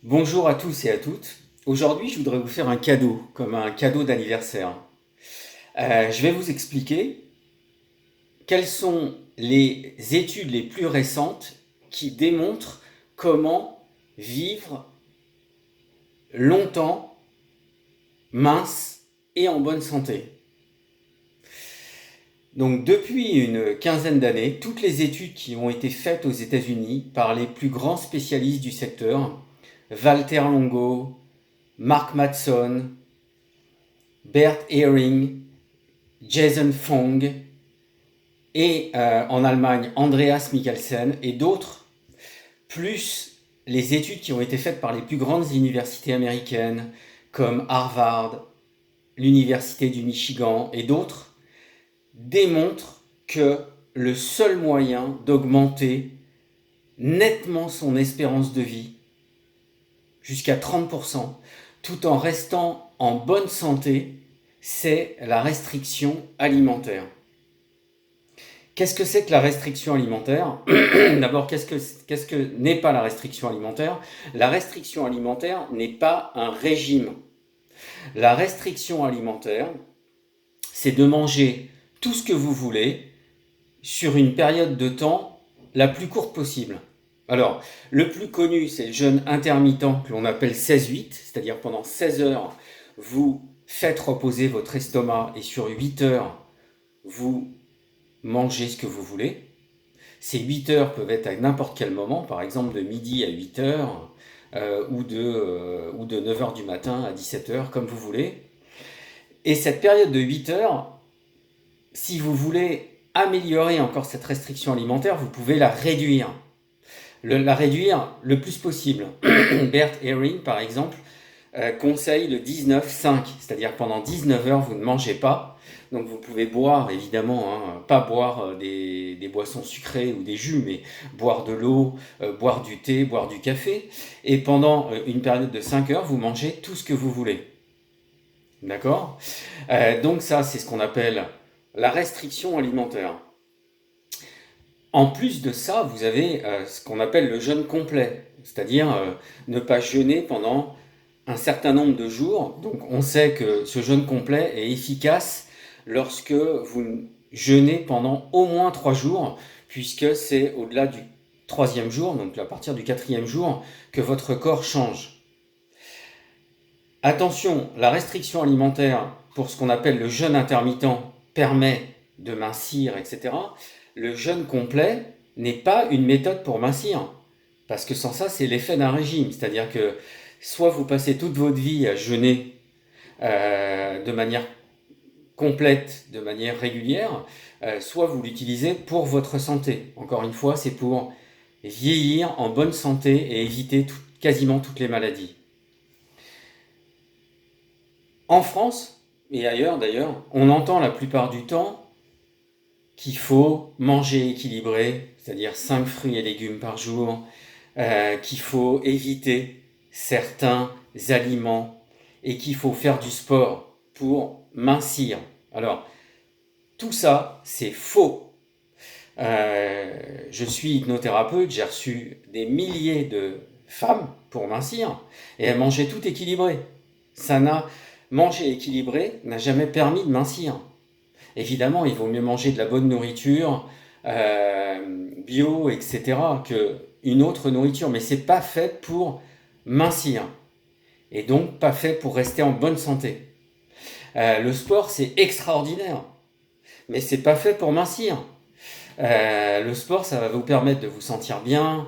Bonjour à tous et à toutes. Aujourd'hui, je voudrais vous faire un cadeau, comme un cadeau d'anniversaire. Je vais vous expliquer quelles sont les études les plus récentes qui démontrent comment vivre longtemps, mince et en bonne santé. Donc depuis une quinzaine d'années, toutes les études qui ont été faites aux États-Unis par les plus grands spécialistes du secteur, Walter Longo, Mark Mattson, Bert Ehring, Jason Fung et en Allemagne Andreas Mikkelsen et d'autres, plus les études qui ont été faites par les plus grandes universités américaines comme Harvard, l'Université du Michigan et d'autres, démontrent que le seul moyen d'augmenter nettement son espérance de vie jusqu'à 30%, tout en restant en bonne santé, c'est la restriction alimentaire. Qu'est-ce que c'est que la restriction alimentaire? D'abord, qu'est-ce que n'est pas la restriction alimentaire? La restriction alimentaire n'est pas un régime. La restriction alimentaire, c'est de manger tout ce que vous voulez sur une période de temps la plus courte possible. Alors, le plus connu, c'est le jeûne intermittent que l'on appelle 16-8, c'est-à-dire pendant 16 heures, vous faites reposer votre estomac et sur 8 heures, vous mangez ce que vous voulez. Ces 8 heures peuvent être à n'importe quel moment, par exemple de midi à 8 heures ou de 9 heures du matin à 17 heures, comme vous voulez. Et cette période de 8 heures, si vous voulez améliorer encore cette restriction alimentaire, vous pouvez la réduire. La réduire le plus possible. Bert Ehring, par exemple, conseille le 19-5, c'est-à-dire pendant 19 heures, vous ne mangez pas. Donc vous pouvez boire, évidemment, hein, pas boire des boissons sucrées ou des jus, mais boire de l'eau, boire du thé, boire du café. Et pendant une période de 5 heures, vous mangez tout ce que vous voulez. D'accord? Donc ça, c'est ce qu'on appelle la restriction alimentaire. En plus de ça, vous avez ce qu'on appelle le jeûne complet, c'est-à-dire ne pas jeûner pendant un certain nombre de jours. Donc on sait que ce jeûne complet est efficace lorsque vous jeûnez pendant au moins 3 jours, puisque c'est au-delà du troisième jour, donc à partir du quatrième jour, que votre corps change. Attention, la restriction alimentaire pour ce qu'on appelle le jeûne intermittent permet de mincir, etc. Le jeûne complet n'est pas une méthode pour mincir, parce que sans ça, c'est l'effet d'un régime. C'est-à-dire que soit vous passez toute votre vie à jeûner de manière complète, de manière régulière, soit vous l'utilisez pour votre santé. Encore une fois, c'est pour vieillir en bonne santé et éviter quasiment toutes les maladies. En France, et ailleurs d'ailleurs, on entend la plupart du temps qu'il faut manger équilibré, c'est-à-dire 5 fruits et légumes par jour, qu'il faut éviter certains aliments et qu'il faut faire du sport pour mincir. Alors, tout ça, c'est faux. Je suis hypnothérapeute, j'ai reçu des milliers de femmes pour mincir et elles mangeaient tout équilibré. Manger équilibré n'a jamais permis de mincir. Évidemment, il vaut mieux manger de la bonne nourriture, bio, etc., qu'une autre nourriture, mais c'est pas fait pour mincir, et donc pas fait pour rester en bonne santé. Le sport, c'est extraordinaire, mais c'est pas fait pour mincir. Le sport, ça va vous permettre de vous sentir bien,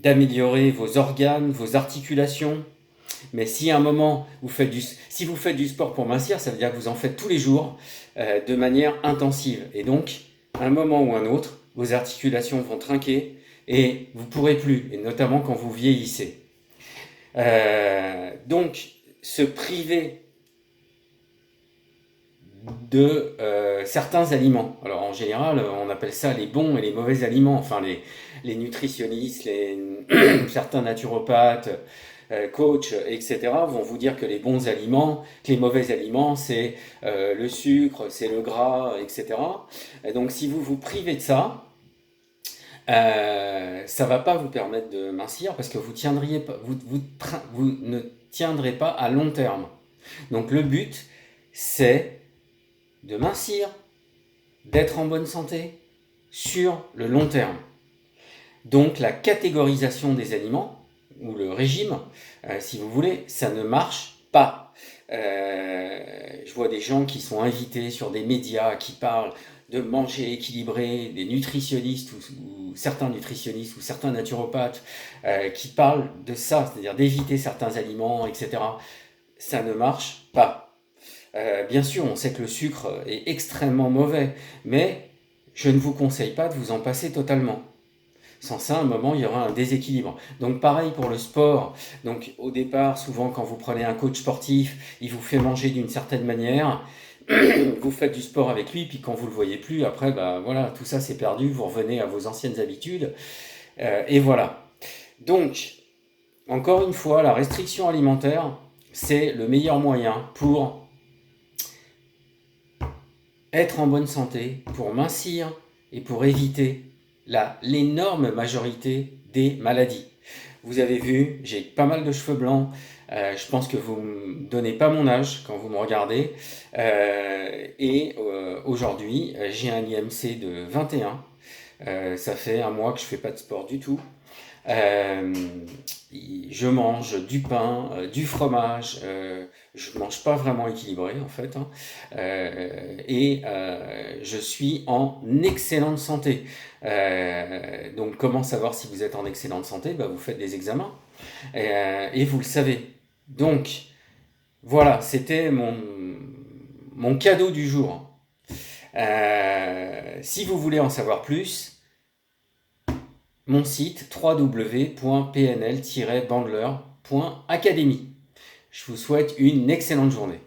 d'améliorer vos organes, vos articulations. Mais si à un moment, si vous faites du sport pour mincir, ça veut dire que vous en faites tous les jours de manière intensive. Et donc, à un moment ou un autre, vos articulations vont trinquer et vous ne pourrez plus, et notamment quand vous vieillissez. Donc, se priver de certains aliments. Alors en général, on appelle ça les bons et les mauvais aliments. Enfin, les nutritionnistes, certains naturopathes, coachs, etc. vont vous dire que les bons aliments, que les mauvais aliments, c'est le sucre, c'est le gras, etc. Et donc si vous vous privez de ça, ça va pas vous permettre de mincir parce que vous tiendriez pas, vous ne tiendrez pas à long terme. Donc le but, c'est de mincir, d'être en bonne santé sur le long terme. Donc la catégorisation des aliments, ou le régime, si vous voulez, ça ne marche pas. Je vois des gens qui sont invités sur des médias qui parlent de manger équilibré, des nutritionnistes ou certains nutritionnistes ou certains naturopathes qui parlent de ça, c'est-à-dire d'éviter certains aliments, etc. Ça ne marche pas. Bien sûr, on sait que le sucre est extrêmement mauvais, mais je ne vous conseille pas de vous en passer totalement. Sans ça, à un moment, il y aura un déséquilibre. Donc pareil pour le sport. Donc au départ, souvent quand vous prenez un coach sportif, il vous fait manger d'une certaine manière. Vous faites du sport avec lui, puis quand vous le voyez plus, après, bah voilà, tout ça c'est perdu. Vous revenez à vos anciennes habitudes, et voilà. Donc, encore une fois, la restriction alimentaire, c'est le meilleur moyen pour être en bonne santé, pour mincir et pour éviter l'énorme majorité des maladies. Vous avez vu, j'ai pas mal de cheveux blancs. Je pense que vous ne me donnez pas mon âge quand vous me regardez. Aujourd'hui, j'ai un IMC de 21. Ça fait un mois que je fais pas de sport du tout. Euh, je mange du pain, du fromage. Je mange pas vraiment équilibré en fait, hein. Je suis en excellente santé. Donc comment savoir si vous êtes en excellente santé? Bah, vous faites des examens et vous le savez. Donc voilà, c'était mon cadeau du jour. Si vous voulez en savoir plus, mon site www.pnl-bandler.academy. Je vous souhaite une excellente journée.